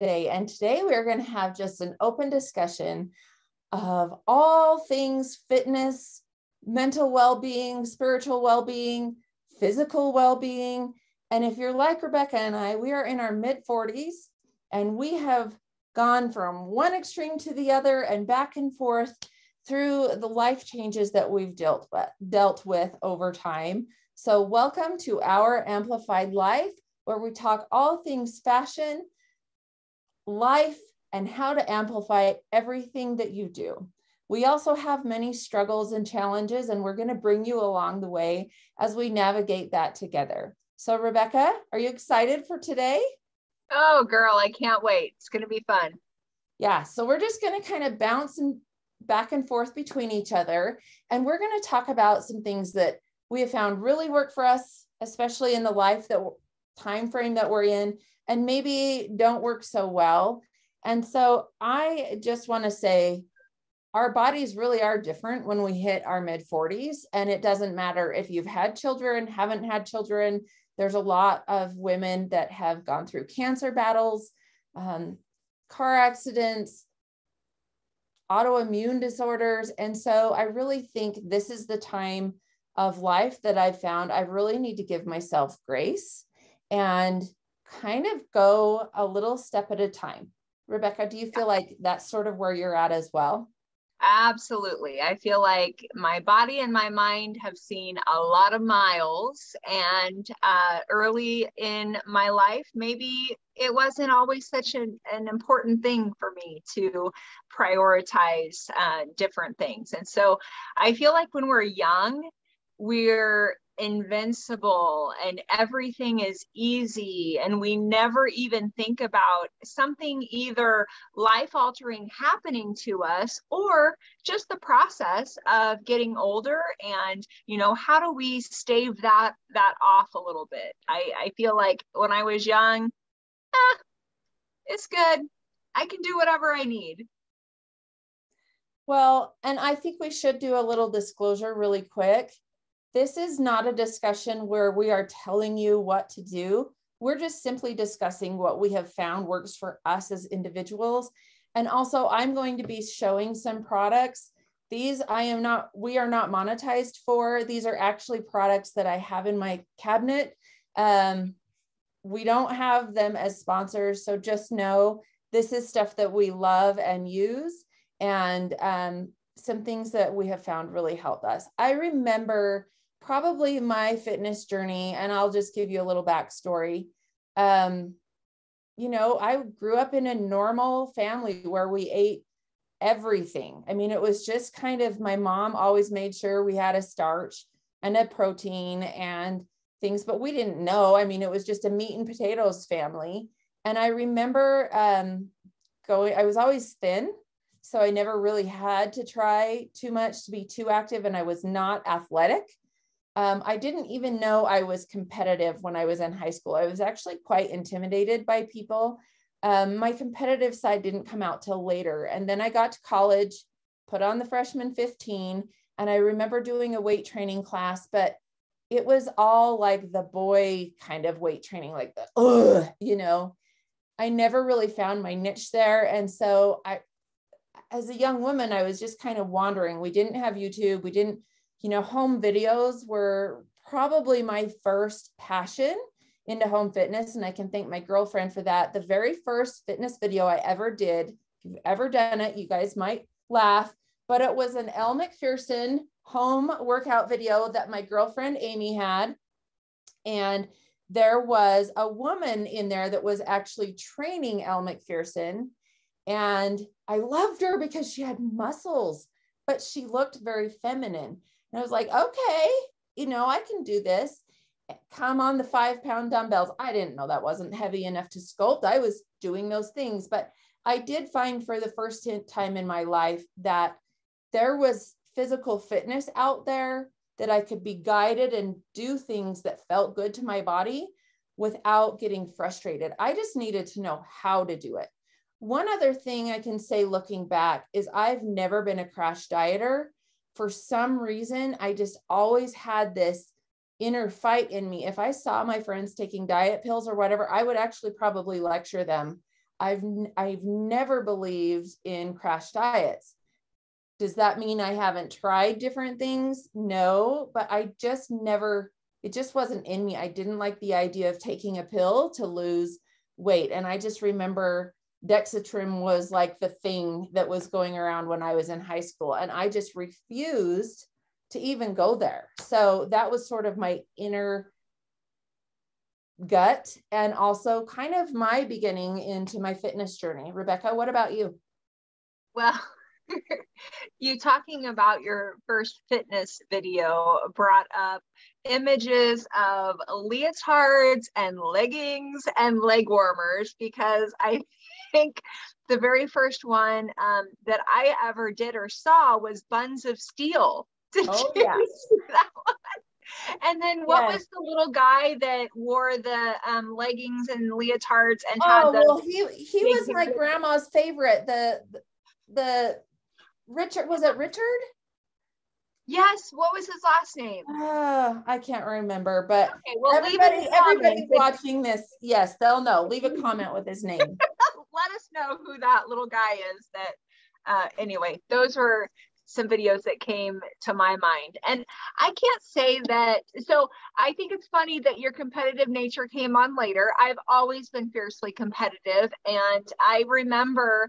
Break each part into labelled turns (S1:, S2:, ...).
S1: today. And today we're going to have just an open discussion of all things fitness, mental well-being, spiritual well-being, physical well-being. And if you're like Rebecca and I, we are in our mid-40s and we have gone from one extreme to the other and back and forth through the life changes that we've dealt with over time. So welcome to our Amplified Life, where we talk all things fashion, life, and how to amplify everything that you do. We also have many struggles and challenges, and we're going to bring you along the way as we navigate that together. So Rebecca, are you excited for today?
S2: Oh, girl, I can't wait. It's going to be fun.
S1: Yeah, so we're just going to kind of bounce back and forth between each other, and we're going to talk about some things that we have found really work for us, especially in the time frame that we're in, and maybe don't work so well. And so I just want to say our bodies really are different when we hit our mid-40s, and it doesn't matter if you've had children, haven't had children. There's a lot of women that have gone through cancer battles, car accidents, autoimmune disorders. And so I really think this is the time of life that I've found I really need to give myself grace and kind of go a little step at a time. Rebecca, do you feel like that's sort of where you're at as well?
S2: Absolutely. I feel like my body and my mind have seen a lot of miles, and early in my life, maybe it wasn't always such an important thing for me to prioritize different things. And so I feel like when we're young, we're invincible and everything is easy, and we never even think about something either life-altering happening to us or just the process of getting older, and how do we stave that off a little bit. I feel like when I was young, it's good, I can do whatever I need.
S1: Well, and I think we should do a little disclosure really quick. This is not a discussion where we are telling you what to do. We're just simply discussing what we have found works for us as individuals. And also, I'm going to be showing some products. We are not monetized for. These are actually products that I have in my cabinet. We don't have them as sponsors, so just know this is stuff that we love and use, and some things that we have found really help us. I remember probably my fitness journey, and I'll just give you a little backstory. I grew up in a normal family where we ate everything. I mean, it was just kind of, my mom always made sure we had a starch and a protein and things, but we didn't know. I mean, it was just a meat and potatoes family. And I remember I was always thin, so I never really had to try too much to be too active, and I was not athletic. I didn't even know I was competitive when I was in high school. I was actually quite intimidated by people. My competitive side didn't come out till later. And then I got to college, put on the freshman 15, and I remember doing a weight training class, but it was all like the boy kind of weight training, like I never really found my niche there. And so as a young woman, I was just kind of wandering. We didn't have YouTube. We didn't, home videos were probably my first passion into home fitness. And I can thank my girlfriend for that. The very first fitness video I ever did, if you've ever done it, you guys might laugh, but it was an Elle Macpherson home workout video that my girlfriend Amy had. And there was a woman in there that was actually training Elle Macpherson. And I loved her because she had muscles, but she looked very feminine. And I was like, okay, I can do this. Come on the 5-pound dumbbells. I didn't know that wasn't heavy enough to sculpt. I was doing those things, but I did find for the first time in my life that there was physical fitness out there, that I could be guided and do things that felt good to my body without getting frustrated. I just needed to know how to do it. One other thing I can say looking back is I've never been a crash dieter. For some reason, I just always had this inner fight in me. If I saw my friends taking diet pills or whatever, I would actually probably lecture them I've never believed in crash diets. Does that mean I haven't tried different things? No, but I just never, it just wasn't in me. I didn't like the idea of taking a pill to lose weight. And I just remember Dexatrim was like the thing that was going around when I was in high school. And I just refused to even go there. So that was sort of my inner gut and also kind of my beginning into my fitness journey. Rebecca, what about you?
S2: Well, you talking about your first fitness video brought up images of leotards and leggings and leg warmers, because I think the very first one that I ever did or saw was Buns of Steel. Did
S1: Oh,
S2: you
S1: yeah.
S2: see that one? And then what was the little guy that wore the leggings and leotards and had
S1: Oh,
S2: the
S1: well, he was my grandma's favorite. The Richard, was it Richard?
S2: Yes. What was his last name?
S1: I can't remember, but
S2: okay, well,
S1: everybody watching this, yes, they'll know. Leave a comment with his name.
S2: Let us know who that little guy is. That anyway, those were some videos that came to my mind. And I can't say that. So I think it's funny that your competitive nature came on later. I've always been fiercely competitive. And I remember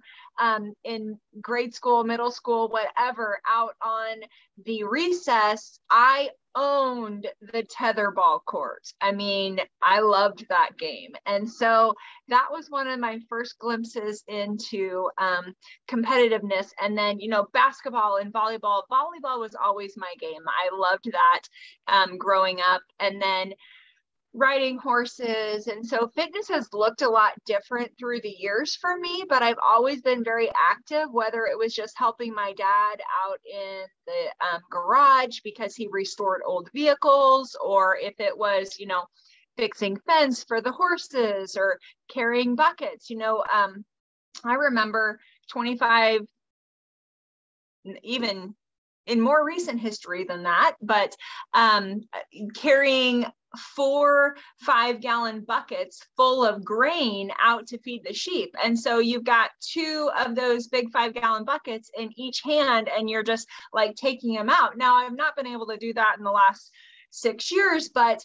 S2: in grade school, middle school, whatever, out on the recess, I owned the tetherball court. I mean, I loved that game. And so that was one of my first glimpses into competitiveness. And then, basketball and volleyball. Volleyball was always my game. I loved that growing up. And then riding horses. And so fitness has looked a lot different through the years for me, but I've always been very active, whether it was just helping my dad out in the garage because he restored old vehicles, or if it was, fixing fence for the horses or carrying buckets. I remember 25, even in more recent history than that, but carrying 4 5-gallon buckets full of grain out to feed the sheep. And so you've got 2 of those big 5-gallon buckets in each hand, and you're just like taking them out. Now, I've not been able to do that in the last 6 years, but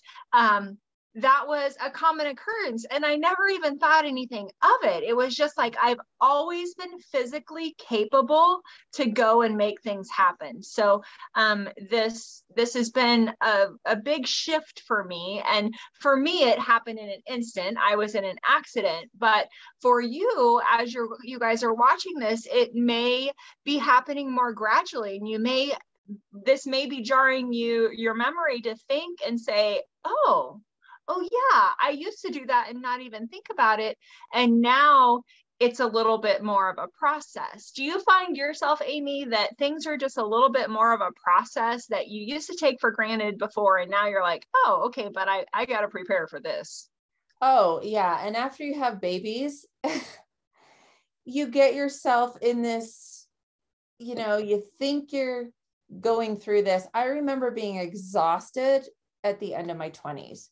S2: that was a common occurrence. And I never even thought anything of it. It was just like, I've always been physically capable to go and make things happen. So this has been a big shift for me. And for me, it happened in an instant. I was in an accident. But for you, as you guys are watching this, it may be happening more gradually. And this may be jarring your memory to think and say, oh yeah, I used to do that and not even think about it. And now it's a little bit more of a process. Do you find yourself, Amy, that things are just a little bit more of a process that you used to take for granted before, and now you're like, oh, okay, but I got to prepare for this?
S1: Oh, yeah. And after you have babies, you get yourself in this, you think you're going through this. I remember being exhausted at the end of my 20s.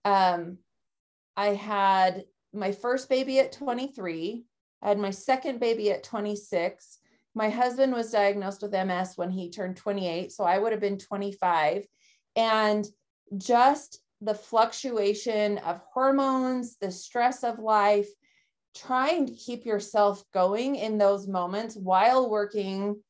S1: I had my first baby at 23. I had my second baby at 26. My husband was diagnosed with MS when he turned 28. So I would have been 25. And just the fluctuation of hormones, the stress of life, trying to keep yourself going in those moments while working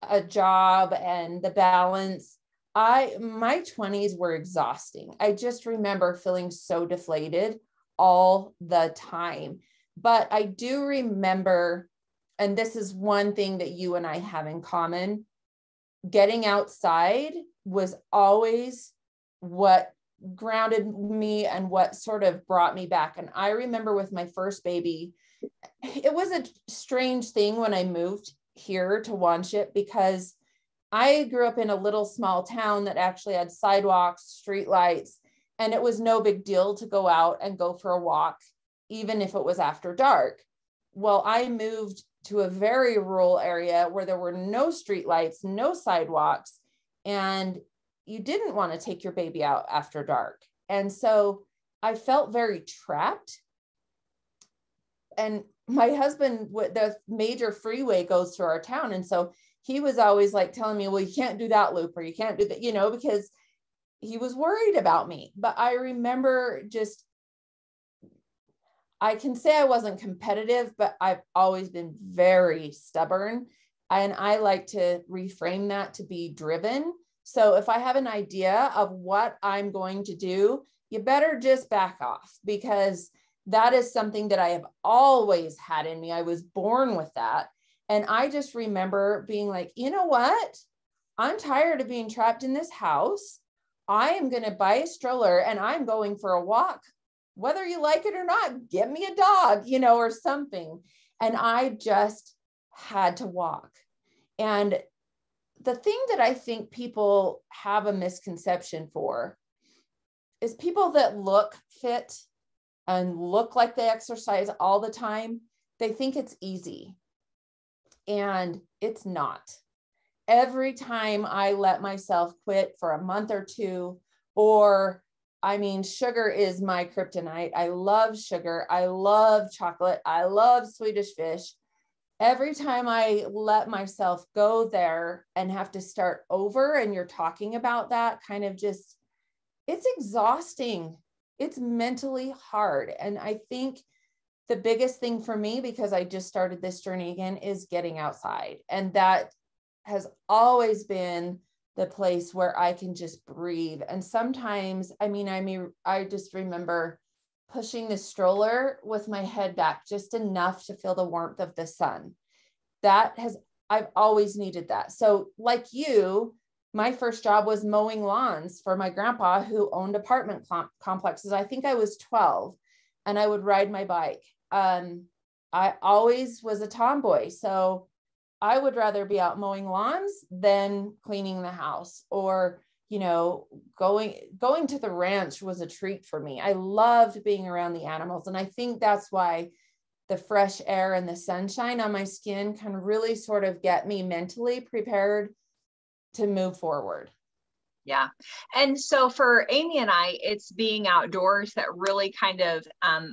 S1: a job and the balance. My 20s were exhausting. I just remember feeling so deflated all the time. But I do remember, and this is one thing that you and I have in common, getting outside was always what grounded me and what sort of brought me back. And I remember with my first baby, it was a strange thing when I moved here to Wanship, because I grew up in a little small town that actually had sidewalks, streetlights, and it was no big deal to go out and go for a walk, even if it was after dark. Well, I moved to a very rural area where there were no streetlights, no sidewalks, and you didn't want to take your baby out after dark. And so I felt very trapped. And my husband, the major freeway goes through our town. And so he was always like telling me, well, you can't do that loop, or you can't do that, because he was worried about me. But I remember I can say I wasn't competitive, but I've always been very stubborn. And I like to reframe that to be driven. So if I have an idea of what I'm going to do, you better just back off, because that is something that I have always had in me. I was born with that. And I just remember being like, you know what? I'm tired of being trapped in this house. I am going to buy a stroller and I'm going for a walk, whether you like it or not. Get me a dog, or something. And I just had to walk. And the thing that I think people have a misconception for is people that look fit and look like they exercise all the time. They think it's easy, and it's not. Every time I let myself quit for a month or two, sugar is my kryptonite. I love sugar. I love chocolate. I love Swedish fish. Every time I let myself go there and have to start over, and you're talking about that kind of just, it's exhausting. It's mentally hard. And I think the biggest thing for me, because I just started this journey again, is getting outside. And that has always been the place where I can just breathe. And sometimes, I just remember pushing the stroller with my head back just enough to feel the warmth of the sun. I've always needed that. So like you, my first job was mowing lawns for my grandpa, who owned apartment complexes. I think I was 12, and I would ride my bike. I always was a tomboy. So I would rather be out mowing lawns than cleaning the house, or, going to the ranch was a treat for me. I loved being around the animals. And I think that's why the fresh air and the sunshine on my skin can really sort of get me mentally prepared to move forward.
S2: Yeah. And so for Amy and I, it's being outdoors that really kind of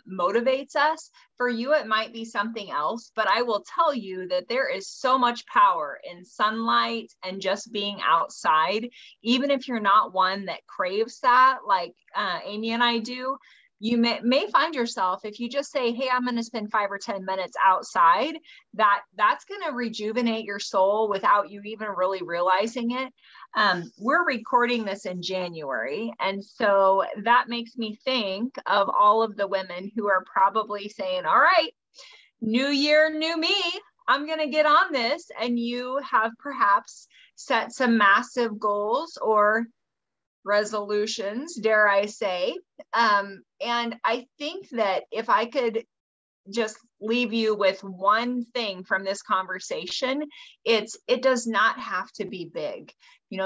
S2: motivates us. For you, it might be something else, but I will tell you that there is so much power in sunlight and just being outside. Even if you're not one that craves that, like Amy and I do, you may find yourself, if you just say, hey, I'm going to spend 5 or 10 minutes outside, that's going to rejuvenate your soul without you even really realizing it. We're recording this in January. And so that makes me think of all of the women who are probably saying, all right, new year, new me, I'm going to get on this. And you have perhaps set some massive goals or resolutions, dare I say. And I think that if I could just leave you with one thing from this conversation, it does not have to be big.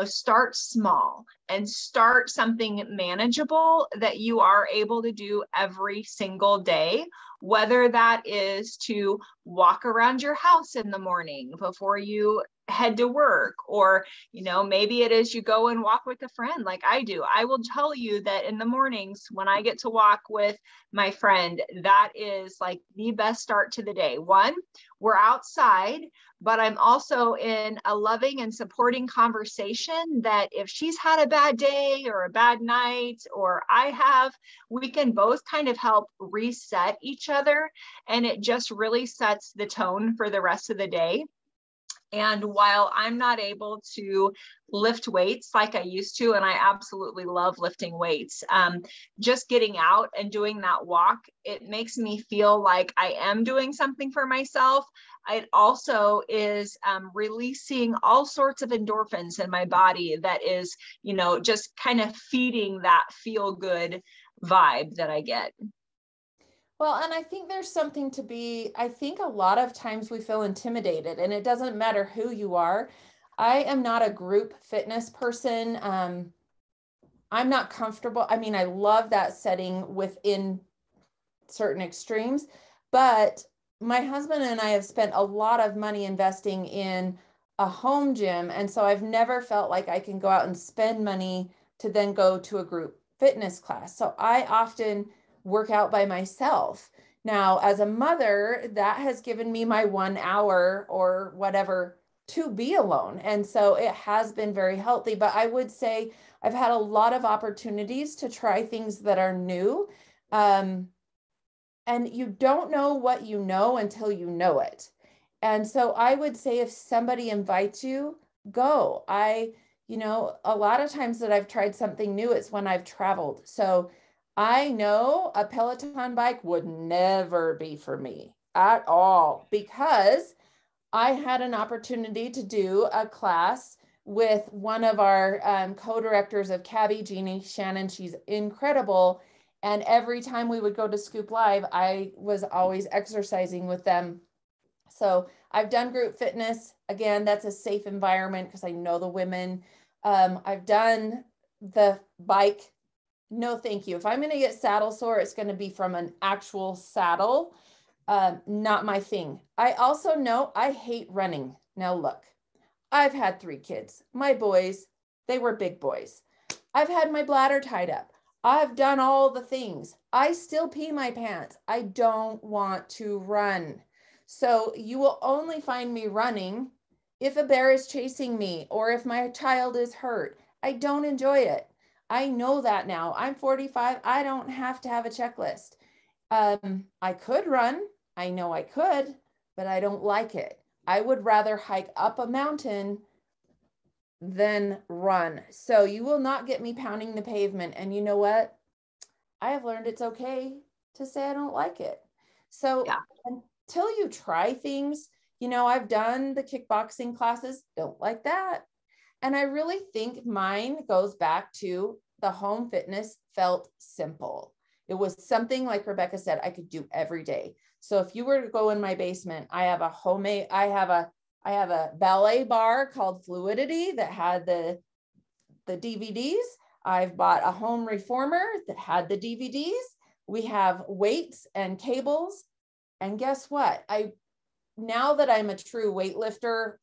S2: Start small and start something manageable that you are able to do every single day, whether that is to walk around your house in the morning before you head to work, or maybe it is you go and walk with a friend like I do. I will tell you that in the mornings when I get to walk with my friend, that is like the best start to the day. One, we're outside, but I'm also in a loving and supporting conversation that if she's had a bad day or a bad night, or I have, we can both kind of help reset each other. And it just really sets the tone for the rest of the day. And while I'm not able to lift weights like I used to, and I absolutely love lifting weights, just getting out and doing that walk, it makes me feel like I am doing something for myself. It also is releasing all sorts of endorphins in my body that is, just kind of feeding that feel good vibe that I get.
S1: Well, and I think there's something I think a lot of times we feel intimidated, and it doesn't matter who you are. I am not a group fitness person. I'm not comfortable. I love that setting within certain extremes, but my husband and I have spent a lot of money investing in a home gym. And so I've never felt like I can go out and spend money to then go to a group fitness class. So I often work out by myself. Now, as a mother, that has given me my 1 hour or whatever to be alone. And so it has been very healthy. But I would say I've had a lot of opportunities to try things that are new. And you don't know what you know until you know it. And so I would say if somebody invites you, go. A lot of times that I've tried something new, it's when I've traveled. So I know a Peloton bike would never be for me at all, because I had an opportunity to do a class with one of our co-directors of Cabby, Jeannie Shannon. She's incredible. And every time we would go to Scoop Live, I was always exercising with them. So I've done group fitness. Again, that's a safe environment because I know the women. I've done the bike. No, thank you. If I'm going to get saddle sore, it's going to be from an actual saddle. Not my thing. I also know I hate running. Now look, I've had 3 kids. My boys, they were big boys. I've had my bladder tied up. I've done all the things. I still pee my pants. I don't want to run. So you will only find me running if a bear is chasing me or if my child is hurt. I don't enjoy it. I know that now. I'm 45. I don't have to have a checklist. I could run. I know I could, but I don't like it. I would rather hike up a mountain than run. So you will not get me pounding the pavement. And you know what? I have learned it's okay to say I don't like it. So
S2: Yeah.
S1: until you try things, I've done the kickboxing classes, don't like that. And I really think mine goes back to the home fitness felt simple. It was something, like Rebecca said, I could do every day. So if you were to go in my basement, I have a ballet bar called Fluidity that had the DVDs. I've bought a home reformer that had the DVDs. We have weights and cables. And guess what? Now that I'm a true weightlifter,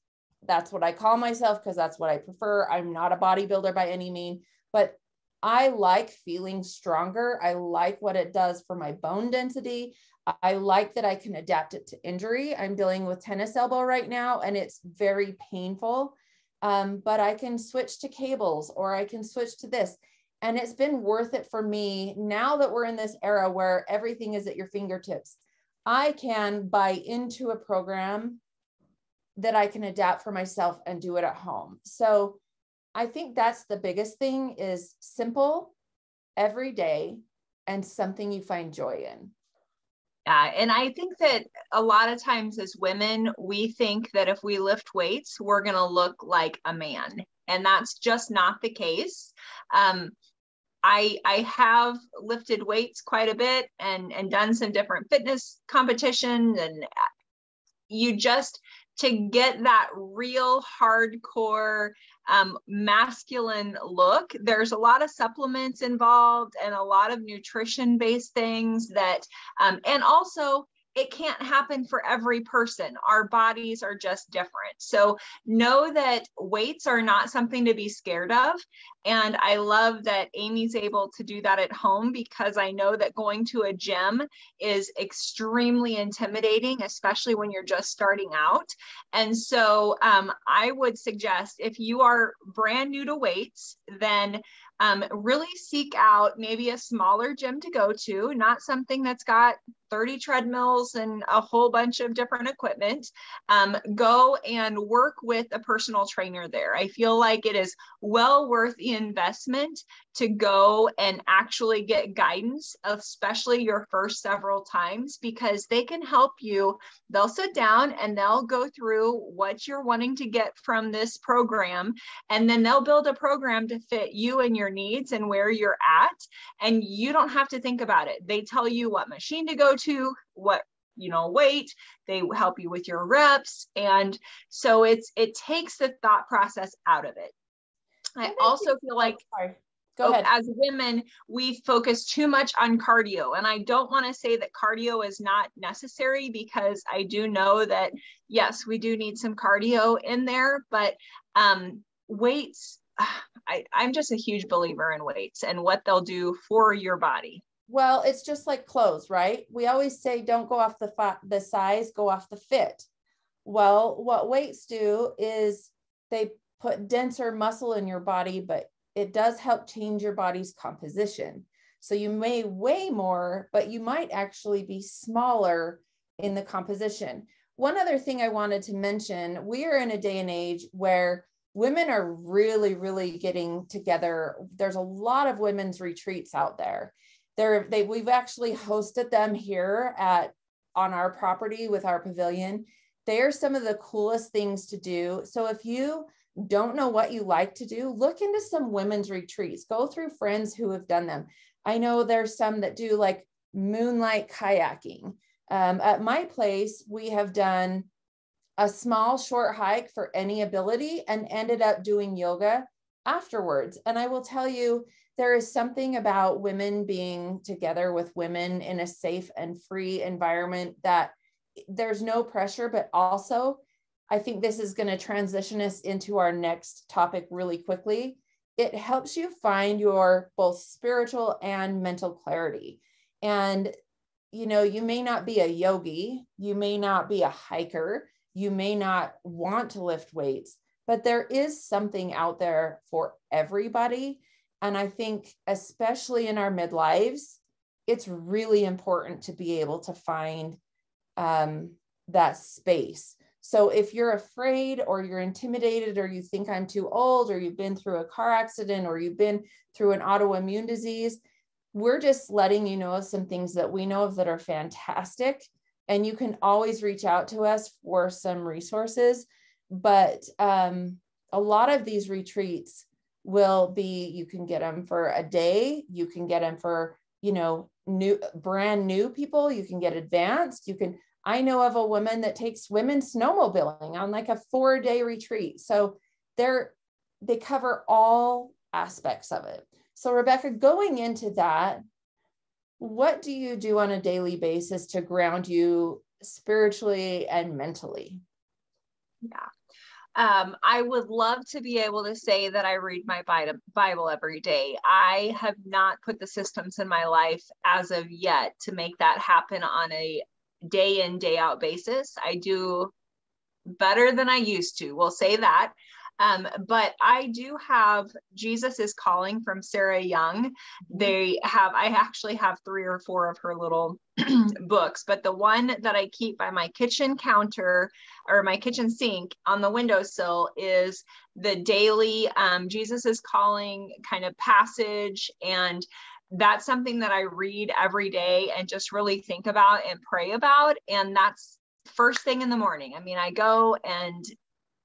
S1: that's what I call myself because that's what I prefer. I'm not a bodybuilder by any means, but I like feeling stronger. I like what it does for my bone density. I like that I can adapt it to injury. I'm dealing with tennis elbow right now, and it's very painful. But I can switch to cables or I can switch to this. And it's been worth it for me now that we're in this era where everything is at your fingertips. I can buy into a program that I can adapt for myself and do it at home. So I think that's the biggest thing, is simple, every day, and something you find joy in.
S2: Yeah, and I think that a lot of times as women, we think that if we lift weights, we're going to look like a man. And that's just not the case. I have lifted weights quite a bit and done some different fitness competitions, and you just, to get that real hardcore masculine look, there's a lot of supplements involved and a lot of nutrition based things that, and also it can't happen for every person. Our bodies are just different. So know that weights are not something to be scared of. And I love that Amy's able to do that at home, because I know that going to a gym is extremely intimidating, especially when you're just starting out. And so I would suggest, if you are brand new to weights, then really seek out maybe a smaller gym to go to, not something that's got 30 treadmills and a whole bunch of different equipment. Go and work with a personal trainer there. I feel like it is well worth the investment to go and actually get guidance, especially your first several times, because they can help you. They'll sit down and they'll go through what you're wanting to get from this program, and then they'll build a program to fit you and your needs and where you're at. And you don't have to think about it. They tell you what machine to go to, what weight, they help you with your reps. And so it takes the thought process out of it. I also feel like,
S1: Go ahead.
S2: as women, we focus too much on cardio. And I don't want to say that cardio is not necessary, because I do know that, yes, we do need some cardio in there, but weights, I'm just a huge believer in weights and what they'll do for your body.
S1: Well, it's just like clothes, right? We always say, don't go off the size, go off the fit. Well, what weights do is they put denser muscle in your body, but it does help change your body's composition. So you may weigh more, but you might actually be smaller in the composition. One other thing I wanted to mention, we are in a day and age where women are really, really getting together. There's a lot of women's retreats out there. We've actually hosted them here on our property with our pavilion. They are some of the coolest things to do. So if you don't know what you like to do, look into some women's retreats. Go through friends who have done them. I know there's some that do like moonlight kayaking. At my place, we have done a small short hike for any ability and ended up doing yoga afterwards. And I will tell you, there is something about women being together with women in a safe and free environment that there's no pressure, but also I think this is going to transition us into our next topic really quickly. It helps you find your both spiritual and mental clarity. And, you know, you may not be a yogi, you may not be a hiker, you may not want to lift weights, but there is something out there for everybody. And I think, especially in our midlives, it's really important to be able to find that space. So if you're afraid or you're intimidated or you think I'm too old or you've been through a car accident or you've been through an autoimmune disease, we're just letting you know of some things that we know of that are fantastic. And you can always reach out to us for some resources. But a lot of these retreats will be, you can get them for a day, you can get them for, you know, brand new people, you can get advanced, I know of a woman that takes women snowmobiling on like a 4-day retreat. So they cover all aspects of it. So Rebecca, going into that, what do you do on a daily basis to ground you spiritually and mentally?
S2: Yeah. I would love to be able to say that I read my Bible every day. I have not put the systems in my life as of yet to make that happen on a day in, day out basis. I do better than I used to. We'll say that. But I do have Jesus is Calling from Sarah Young. I actually have 3 or 4 of her little books, but the one that I keep by my kitchen counter or my kitchen sink on the windowsill is the daily Jesus is Calling kind of passage. And that's something that I read every day and just really think about and pray about. And that's first thing in the morning. I mean, I go and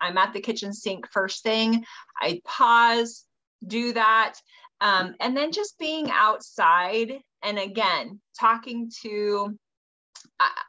S2: I'm at the kitchen sink first thing. I pause, do that. And then just being outside and again, talking to,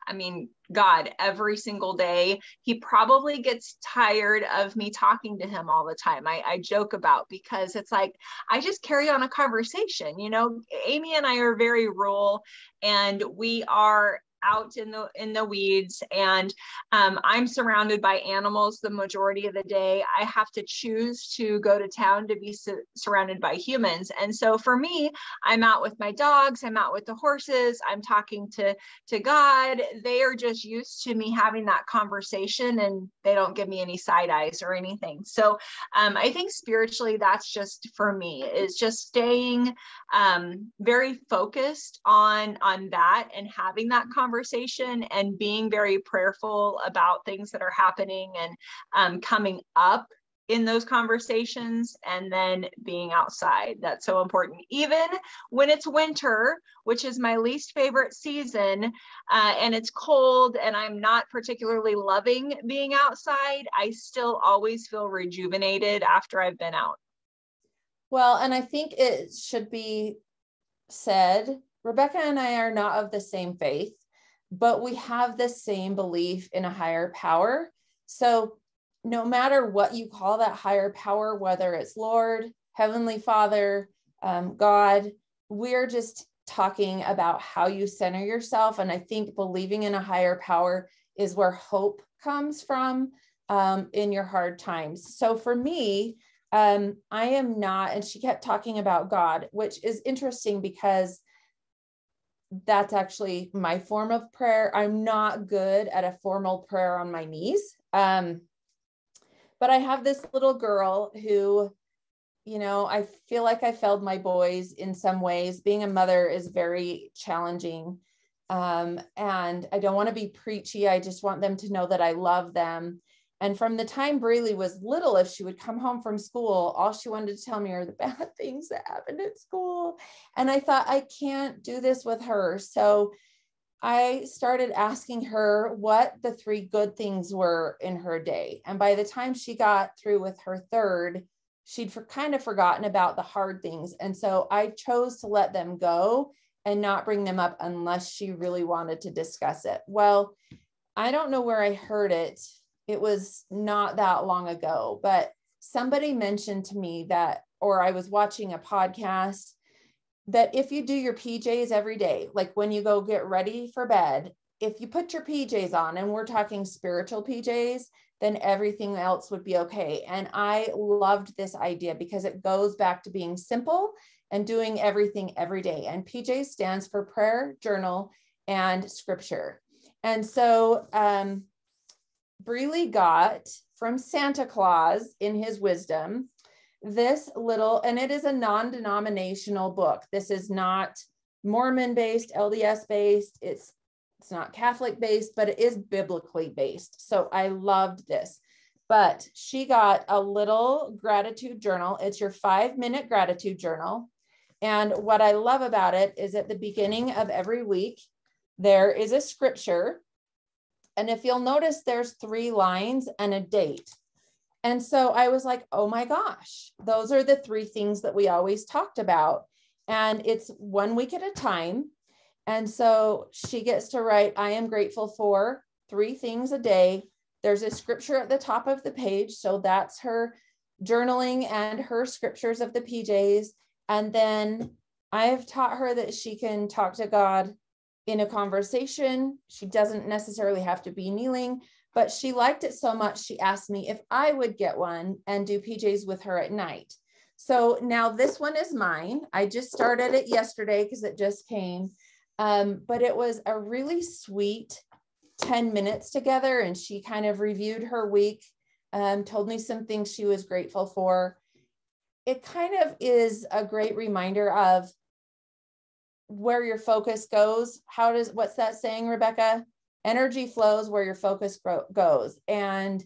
S2: I mean, God every single day. He probably gets tired of me talking to him all the time. I joke about, because it's like, I just carry on a conversation. You know, Amy and I are very rural and we are out in the weeds, and I'm surrounded by animals the majority of the day. I have to choose to go to town to be surrounded by humans. And so for me, I'm out with my dogs, I'm out with the horses, I'm talking to God. They are just used to me having that conversation and they don't give me any side eyes or anything. So I think spiritually, that's just for me, is just staying very focused on that and having that conversation and being very prayerful about things that are happening and coming up in those conversations, and then being outside. That's so important. Even when it's winter, which is my least favorite season, and it's cold and I'm not particularly loving being outside, I still always feel rejuvenated after I've been out.
S1: Well, and I think it should be said, Rebecca and I are not of the same faith, but we have the same belief in a higher power. So no matter what you call that higher power, whether it's Lord, Heavenly Father, God, we're just talking about how you center yourself. And I think believing in a higher power is where hope comes from in your hard times. So for me, I am not, and she kept talking about God, which is interesting because that's actually my form of prayer. I'm not good at a formal prayer on my knees. But I have this little girl who, I feel like I failed my boys in some ways. Being a mother is very challenging. And I don't want to be preachy. I just want them to know that I love them. And from the time Breely was little, if she would come home from school, all she wanted to tell me are the bad things that happened at school. And I thought, I can't do this with her. So I started asking her what the 3 good things were in her day. And by the time she got through with her third, she'd kind of forgotten about the hard things. And so I chose to let them go and not bring them up unless she really wanted to discuss it. Well, I don't know where I heard it. It was not that long ago, but somebody mentioned to me that, or I was watching a podcast, that if you do your PJs every day, like when you go get ready for bed, if you put your PJs on, and we're talking spiritual PJs, then everything else would be okay. And I loved this idea because it goes back to being simple and doing everything every day. And PJ stands for prayer, journal, and scripture. And so Breely got from Santa Claus in his wisdom this little, and it is a non-denominational book. This is not Mormon based, LDS based. It's not Catholic based, but it is biblically based. So I loved this. But she got a little gratitude journal. It's your 5-minute gratitude journal. And what I love about it is at the beginning of every week, there is a scripture. And if you'll notice, there's 3 lines and a date. And so I was like, oh my gosh, those are the 3 things that we always talked about. And it's 1 week at a time. And so she gets to write, I am grateful for 3 things a day. There's a scripture at the top of the page. So that's her journaling and her scriptures of the PJs. And then I have taught her that she can talk to God in a conversation. She doesn't necessarily have to be kneeling, but she liked it so much, she asked me if I would get one and do PJs with her at night. So now this one is mine. I just started it yesterday because it just came. But it was a really sweet 10 minutes together, and she kind of reviewed her week, told me some things she was grateful for. It kind of is a great reminder of where your focus goes. What's that saying, Rebecca? Energy flows where your focus goes. And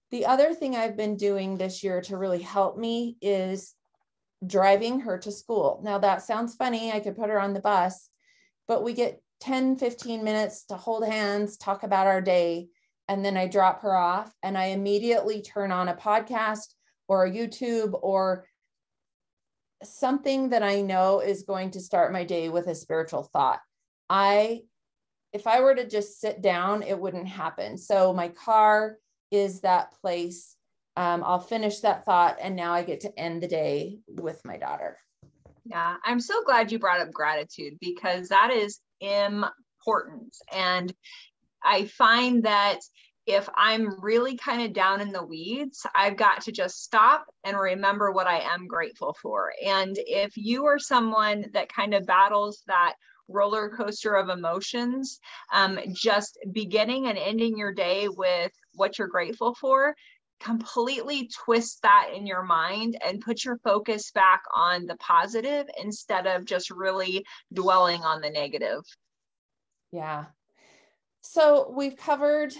S1: the other thing I've been doing this year to really help me is driving her to school. Now that sounds funny. I could put her on the bus, but we get 10, 15 minutes to hold hands, talk about our day. And then I drop her off and I immediately turn on a podcast or a YouTube or something that I know is going to start my day with a spiritual thought. If I were to just sit down, it wouldn't happen. So my car is that place. I'll finish that thought, and now I get to end the day with my daughter.
S2: Yeah, I'm so glad you brought up gratitude, because that is important. And I find that if I'm really kind of down in the weeds, I've got to just stop and remember what I am grateful for. And if you are someone that kind of battles that roller coaster of emotions, just beginning and ending your day with what you're grateful for, completely twist that in your mind and put your focus back on the positive instead of just really dwelling on the negative.
S1: Yeah. So we've covered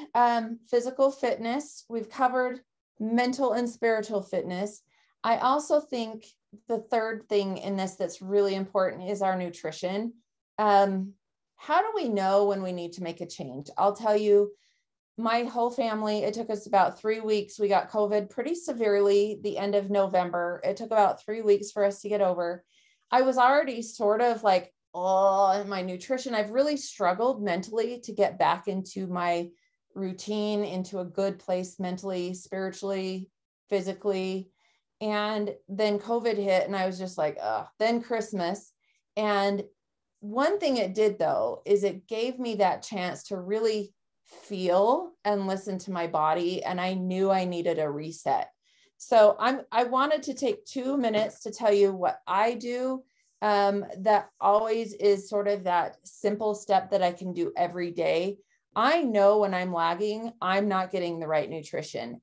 S1: physical fitness. We've covered mental and spiritual fitness. I also think the third thing in this that's really important is our nutrition. How do we know when we need to make a change? I'll tell you, my whole family, it took us about 3 weeks. We got COVID pretty severely the end of November. It took about 3 weeks for us to get over. I was already sort of like, oh, my nutrition. I've really struggled mentally to get back into my routine, into a good place mentally, spiritually, physically. And then COVID hit and I was just like, then Christmas. And one thing it did though, is it gave me that chance to really feel and listen to my body. And I knew I needed a reset. So I wanted to take 2 minutes to tell you what I do that always is sort of that simple step that I can do every day. I know when I'm lagging, I'm not getting the right nutrition.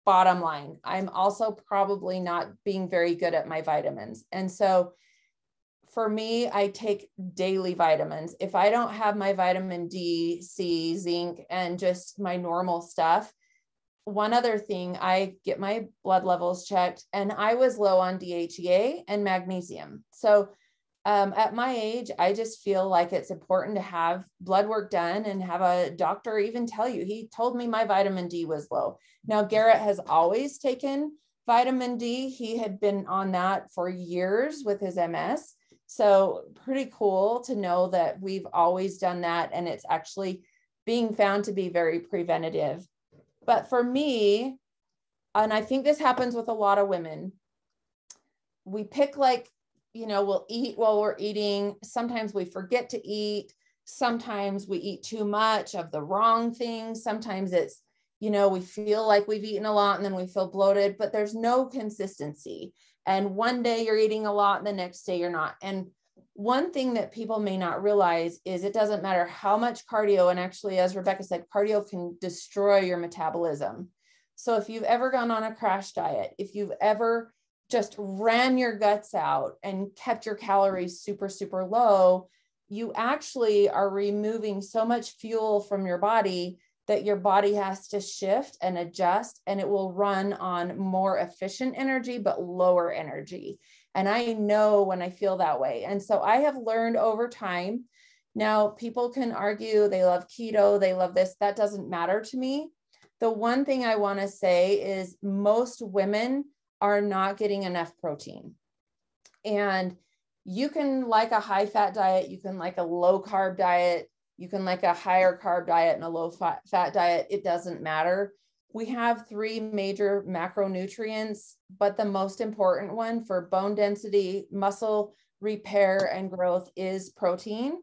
S1: Bottom line, I'm also probably not being very good at my vitamins. And so for me, I take daily vitamins. If I don't have my vitamin D, C, zinc, and just my normal stuff, one other thing, I get my blood levels checked, and I was low on DHEA and magnesium. So at my age, I just feel like it's important to have blood work done and have a doctor even tell you. He told me my vitamin D was low. Now, Garrett has always taken vitamin D. He had been on that for years with his MS. So pretty cool to know that we've always done that, and it's actually being found to be very preventative. But for me, and I think this happens with a lot of women, we pick like, we'll eat while we're eating. Sometimes we forget to eat. Sometimes we eat too much of the wrong things. Sometimes it's, we feel like we've eaten a lot and then we feel bloated, but there's no consistency. And one day you're eating a lot and the next day you're not. And one thing that people may not realize is it doesn't matter how much cardio, and actually, as Rebecca said, cardio can destroy your metabolism. So if you've ever gone on a crash diet, if you've ever just ran your guts out and kept your calories super, super low, you actually are removing so much fuel from your body that your body has to shift and adjust, and it will run on more efficient energy, but lower energy. And I know when I feel that way. And so I have learned over time. Now, people can argue they love keto, they love this. That doesn't matter to me. The one thing I want to say is most women are not getting enough protein. And you can like a high fat diet, you can like a low carb diet, you can like a higher carb diet and a low fat diet. It doesn't matter. We have 3 major macronutrients, but the most important one for bone density, muscle repair, and growth is protein.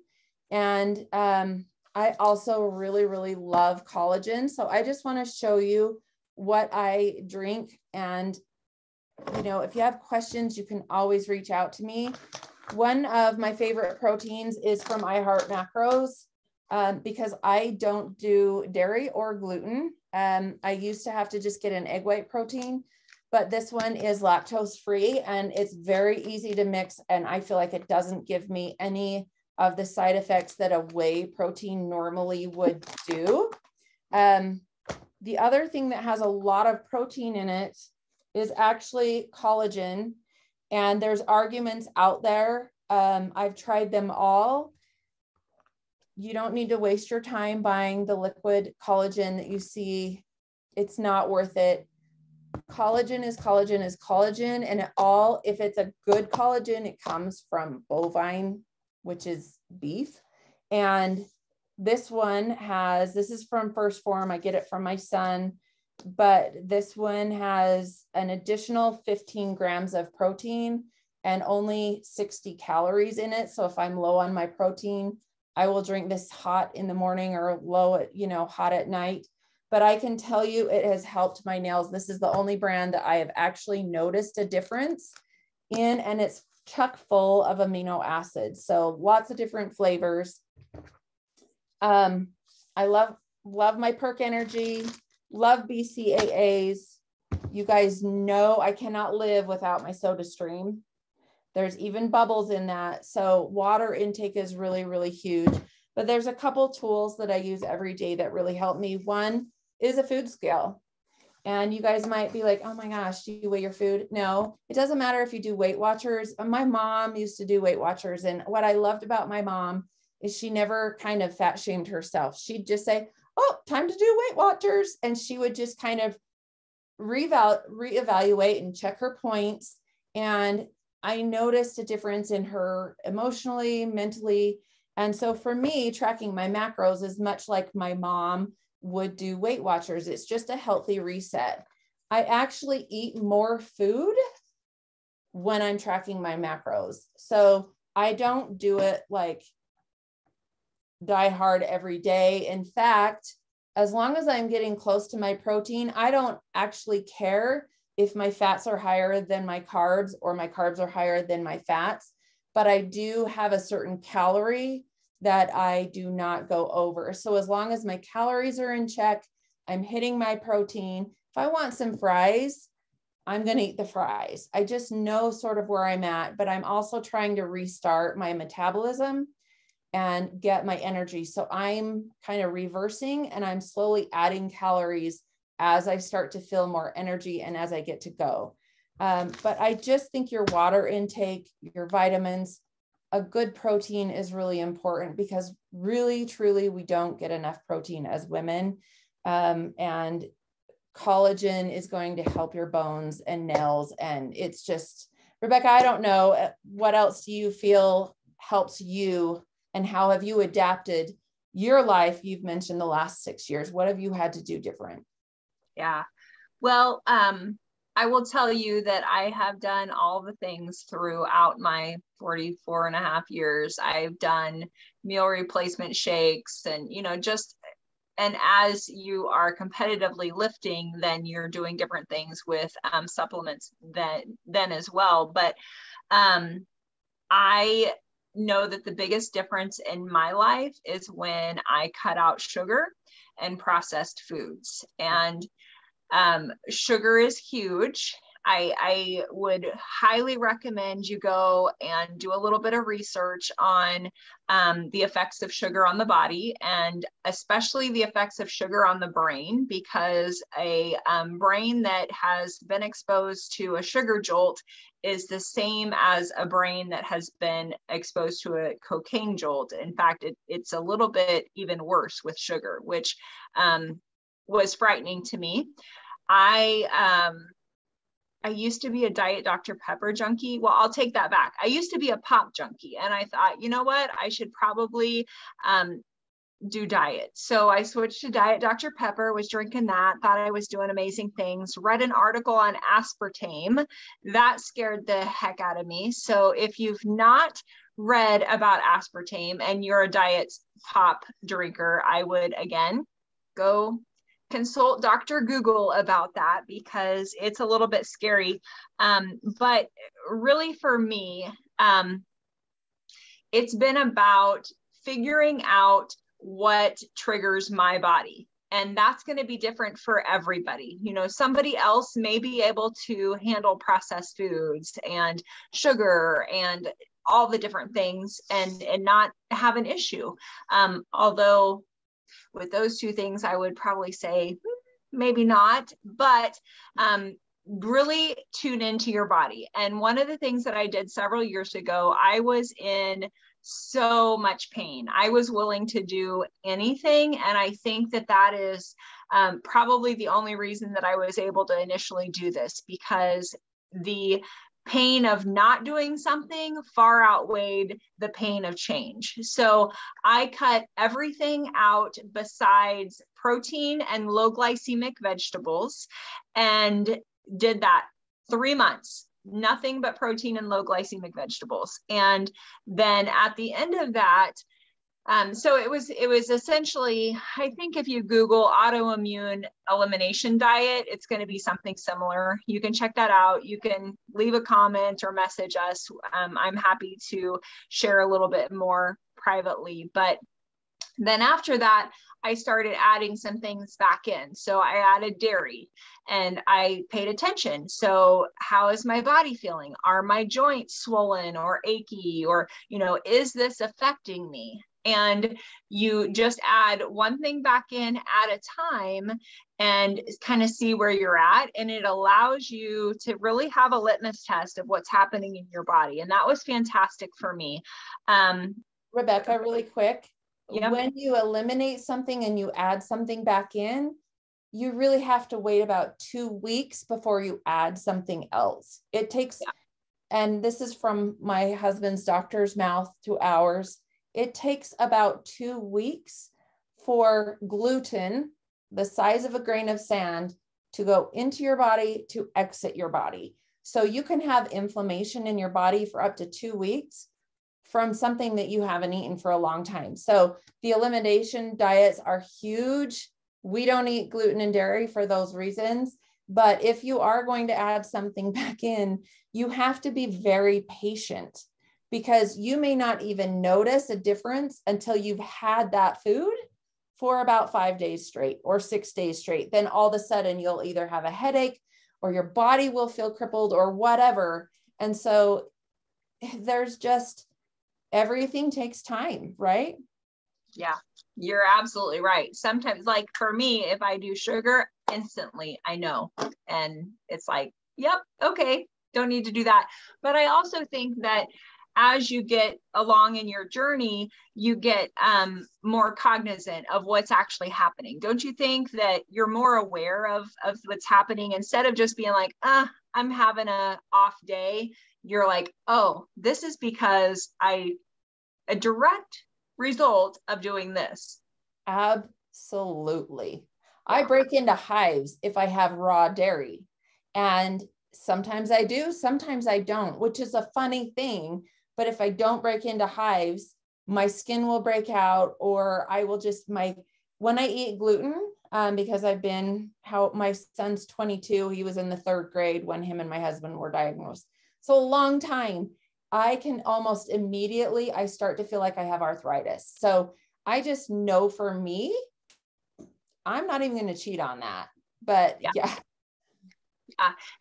S1: And I also really, really love collagen. So I just want to show you what I drink. And, if you have questions, you can always reach out to me. One of my favorite proteins is from I Heart Macros. Because I don't do dairy or gluten. I used to have to just get an egg white protein, but this one is lactose free and it's very easy to mix. And I feel like it doesn't give me any of the side effects that a whey protein normally would do. The other thing that has a lot of protein in it is actually collagen. And there's arguments out there. I've tried them all. You don't need to waste your time buying the liquid collagen that you see. It's not worth it. Collagen is collagen is collagen. And if it's a good collagen, it comes from bovine, which is beef. And this is from First Form. I get it from my son, but this one has an additional 15 grams of protein and only 60 calories in it. So if I'm low on my protein, I will drink this hot in the morning or hot at night. But I can tell you it has helped my nails. This is the only brand that I have actually noticed a difference in, and it's chock full of amino acids. So lots of different flavors. I love my Perk Energy, love BCAAs. You guys know I cannot live without my Soda Stream. There's even bubbles in that. So water intake is really, really huge. But there's a couple tools that I use every day that really help me. One is a food scale. And you guys might be like, oh my gosh, do you weigh your food? No, it doesn't matter if you do Weight Watchers. My mom used to do Weight Watchers. And what I loved about my mom is she never kind of fat shamed herself. She'd just say, oh, time to do Weight Watchers. And she would just kind of reevaluate and check her points. And I noticed a difference in her emotionally, mentally. And so for me, tracking my macros is much like my mom would do Weight Watchers. It's just a healthy reset. I actually eat more food when I'm tracking my macros. So I don't do it like die hard every day. In fact, as long as I'm getting close to my protein, I don't actually care if my fats are higher than my carbs or my carbs are higher than my fats, but I do have a certain calorie that I do not go over. So as long as my calories are in check, I'm hitting my protein. If I want some fries, I'm going to eat the fries. I just know sort of where I'm at, but I'm also trying to restart my metabolism and get my energy. So I'm kind of reversing, and I'm slowly adding calories as I start to feel more energy and as I get to go. But I just think your water intake, your vitamins, a good protein is really important, because really, truly, we don't get enough protein as women. And collagen is going to help your bones and nails. And it's just, Rebecca, I don't know, what else do you feel helps you, and how have you adapted your life? You've mentioned the last 6 years. What have you had to do different?
S2: Yeah. Well, I will tell you that I have done all the things throughout my 44 and a half years. I've done meal replacement shakes and, and as you are competitively lifting, then you're doing different things with supplements then as well. But I know that the biggest difference in my life is when I cut out sugar and processed foods. And sugar is huge. I would highly recommend you go and do a little bit of research on the effects of sugar on the body, and especially the effects of sugar on the brain, because a brain that has been exposed to a sugar jolt is the same as a brain that has been exposed to a cocaine jolt. In fact, it's a little bit even worse with sugar, which was frightening to me. I used to be a Diet Dr. Pepper junkie. Well, I'll take that back. I used to be a pop junkie, and I thought, you know what, I should probably do diet. So I switched to Diet Dr. Pepper, was drinking that, thought I was doing amazing things, read an article on aspartame. That scared the heck out of me. So if you've not read about aspartame and you're a diet pop drinker, I would, again, go consult Dr. Google about that, because it's a little bit scary. But really for me, it's been about figuring out what triggers my body. And that's going to be different for everybody. Somebody else may be able to handle processed foods and sugar and all the different things and not have an issue. Although with those two things, I would probably say maybe not, but really tune into your body. And one of the things that I did several years ago, I was in so much pain. I was willing to do anything. And I think that is probably the only reason that I was able to initially do this, because the pain of not doing something far outweighed the pain of change. So I cut everything out besides protein and low glycemic vegetables, and did that 3 months, nothing but protein and low glycemic vegetables. And then at the end of that, so it was essentially, I think if you Google autoimmune elimination diet, it's going to be something similar. You can check that out. You can leave a comment or message us. I'm happy to share a little bit more privately. But then after that, I started adding some things back in. So I added dairy and I paid attention. So how is my body feeling? Are my joints swollen or achy? Or, is this affecting me? And you just add one thing back in at a time and kind of see where you're at. And it allows you to really have a litmus test of what's happening in your body. And that was fantastic for me.
S1: Rebecca, really quick.
S2: Yep.
S1: When you eliminate something and you add something back in, you really have to wait about 2 weeks before you add something else. It takes, and this is from my husband's doctor's mouth to ours, it takes about 2 weeks for gluten, the size of a grain of sand, to go into your body to exit your body. So you can have inflammation in your body for up to 2 weeks from something that you haven't eaten for a long time. So the elimination diets are huge. We don't eat gluten and dairy for those reasons. But if you are going to add something back in, you have to be very patient, because you may not even notice a difference until you've had that food for about 5 days straight or 6 days straight. Then all of a sudden you'll either have a headache or your body will feel crippled or whatever. And so there's just, everything takes time, right?
S2: Yeah, you're absolutely right. Sometimes, like for me, if I do sugar, instantly I know. And it's like, yep, okay, don't need to do that. But I also think that as you get along in your journey, you get more cognizant of what's actually happening. Don't you think that you're more aware of what's happening instead of just being like, I'm having a off day? You're like, oh, this is because a direct result of doing this.
S1: Absolutely. I break into hives if I have raw dairy, and sometimes I do, sometimes I don't, which is a funny thing. But if I don't break into hives, my skin will break out, or I will just, when I eat gluten, because I've been, my son's 22, he was in the 3rd grade when him and my husband were diagnosed. So a long time, I can almost immediately, I start to feel like I have arthritis. So I just know for me, I'm not even going to cheat on that. But yeah.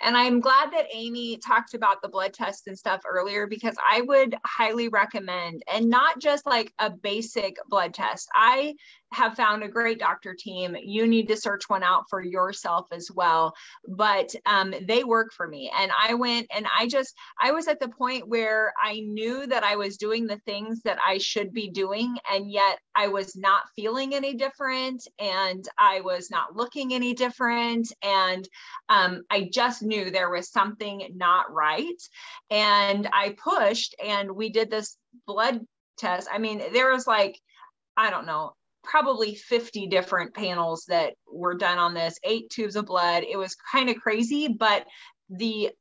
S2: And I'm glad that Amy talked about the blood test and stuff earlier, because I would highly recommend, and not just like a basic blood test. I have found a great doctor team. You need to search one out for yourself as well. But they work for me. And I went and I was at the point where I knew that I was doing the things that I should be doing, and yet I was not feeling any different, and I was not looking any different. And I just knew there was something not right. And I pushed, and we did this blood test. I mean, there was like, I don't know, probably 50 different panels that were done on this, 8 tubes of blood. It was kind of crazy, but the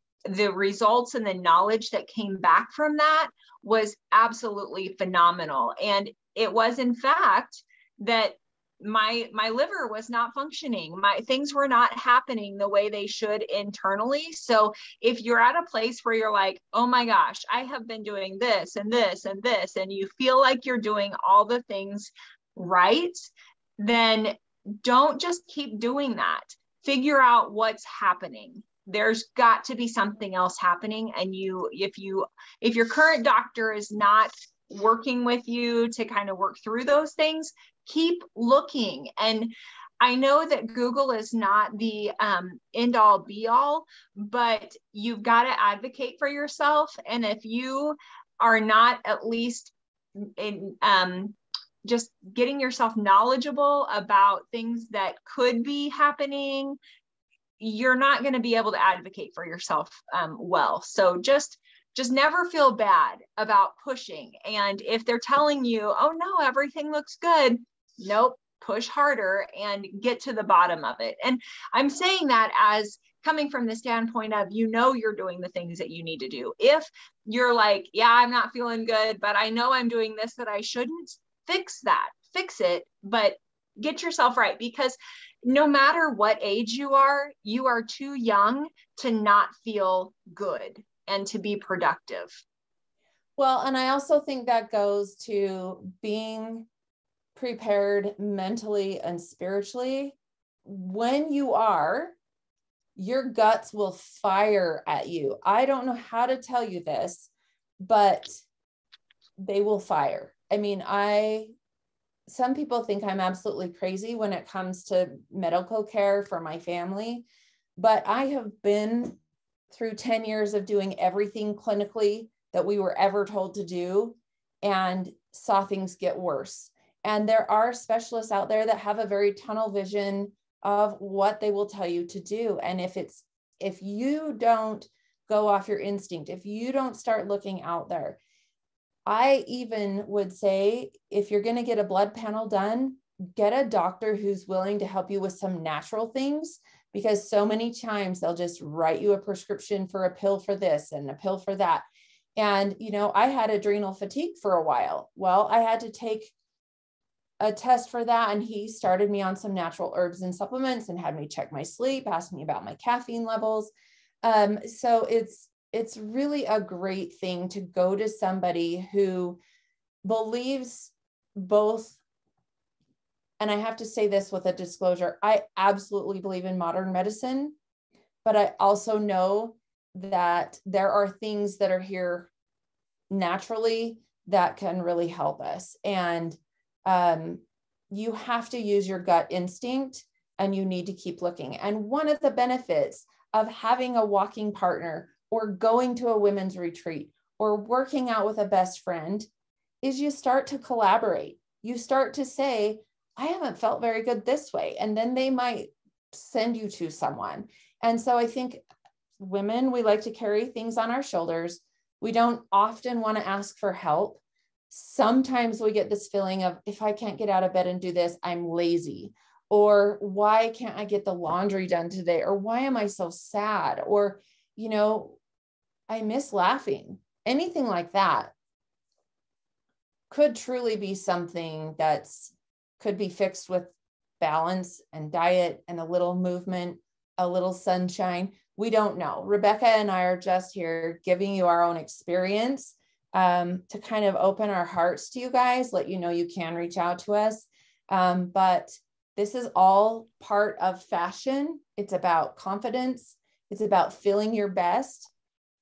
S2: results and the knowledge that came back from that was absolutely phenomenal. And it was, in fact, that my liver was not functioning. My things were not happening the way they should internally. So if you're at a place where you're like, oh my gosh, I have been doing this and this and this, and you feel like you're doing all the things right, then don't just keep doing that. Figure out what's happening. There's got to be something else happening. And if your current doctor is not working with you to kind of work through those things, keep looking. And I know that Google is not the end all be all, but you've got to advocate for yourself. And if you are not at least in just getting yourself knowledgeable about things that could be happening, you're not going to be able to advocate for yourself well. So just never feel bad about pushing. And if they're telling you, oh no, everything looks good, nope, push harder and get to the bottom of it. And I'm saying that as coming from the standpoint of, you're doing the things that you need to do. If you're like, yeah, I'm not feeling good, but I know I'm doing this that I shouldn't, fix it, but get yourself right. Because no matter what age you are too young to not feel good and to be productive.
S1: Well, and I also think that goes to being prepared mentally and spiritually. When you are, your guts will fire at you. I don't know how to tell you this, but they will fire. I mean, some people think I'm absolutely crazy when it comes to medical care for my family, but I have been through 10 years of doing everything clinically that we were ever told to do and saw things get worse. And there are specialists out there that have a very tunnel vision of what they will tell you to do. And if you don't go off your instinct, if you don't start looking out there, I even would say, if you're going to get a blood panel done, get a doctor who's willing to help you with some natural things, because so many times they'll just write you a prescription for a pill for this and a pill for that. And, I had adrenal fatigue for a while. Well, I had to take a test for that. And he started me on some natural herbs and supplements and had me check my sleep, asked me about my caffeine levels. So it's really a great thing to go to somebody who believes both. And I have to say this with a disclosure, I absolutely believe in modern medicine, but I also know that there are things that are here naturally that can really help us. And you have to use your gut instinct, and you need to keep looking. And one of the benefits of having a walking partner or going to a women's retreat or working out with a best friend is you start to collaborate. You start to say, I haven't felt very good this way. And then they might send you to someone. And so I think women, we like to carry things on our shoulders. We don't often want to ask for help. Sometimes we get this feeling of, if I can't get out of bed and do this, I'm lazy. Or why can't I get the laundry done today? Or why am I so sad? Or, you know, I miss laughing. Anything like that could truly be something that's could be fixed with balance and diet and a little movement, a little sunshine. We don't know. Rebecca and I are just here giving you our own experience to kind of open our hearts to you guys, let you know you can reach out to us. But this is all part of fashion. It's about confidence. It's about feeling your best.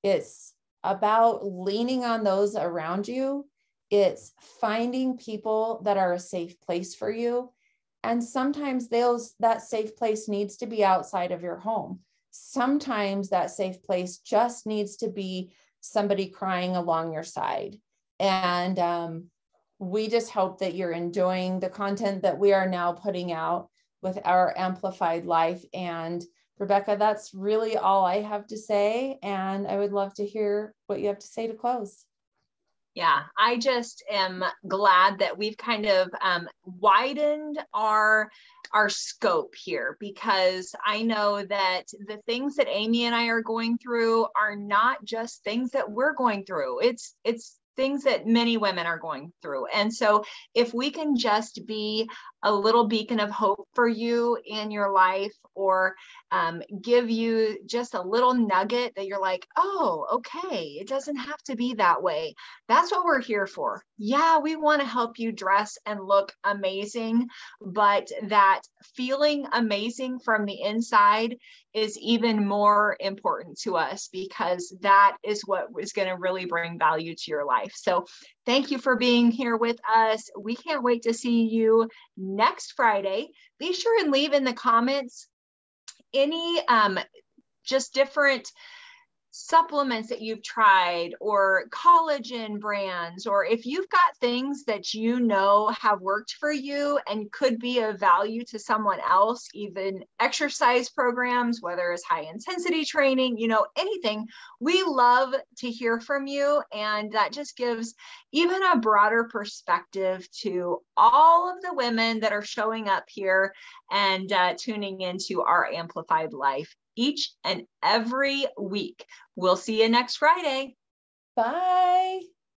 S1: It's about leaning on those around you. It's finding people that are a safe place for you. And sometimes that safe place needs to be outside of your home. Sometimes that safe place just needs to be somebody crying along your side. And we just hope that you're enjoying the content that we are now putting out with our amplified life. And Rebecca, that's really all I have to say. And I would love to hear what you have to say to close.
S2: Yeah, I just am glad that we've kind of widened our scope here, because I know that the things that Amy and I are going through are not just things that we're going through. It's things that many women are going through. And so if we can just be a little beacon of hope for you in your life, or give you just a little nugget that you're like, oh, okay, it doesn't have to be that way. That's what we're here for. Yeah, we want to help you dress and look amazing, but that feeling amazing from the inside is even more important to us, because that is what is going to really bring value to your life. So thank you for being here with us. We can't wait to see you next Friday. Be sure and leave in the comments any just different supplements that you've tried, or collagen brands, or if you've got things that you know have worked for you and could be of value to someone else, even exercise programs, whether it's high intensity training, you know, anything. We love to hear from you, and that just gives even a broader perspective to all of the women that are showing up here and tuning into our amplified life each and every week. We'll see you next Friday.
S1: Bye.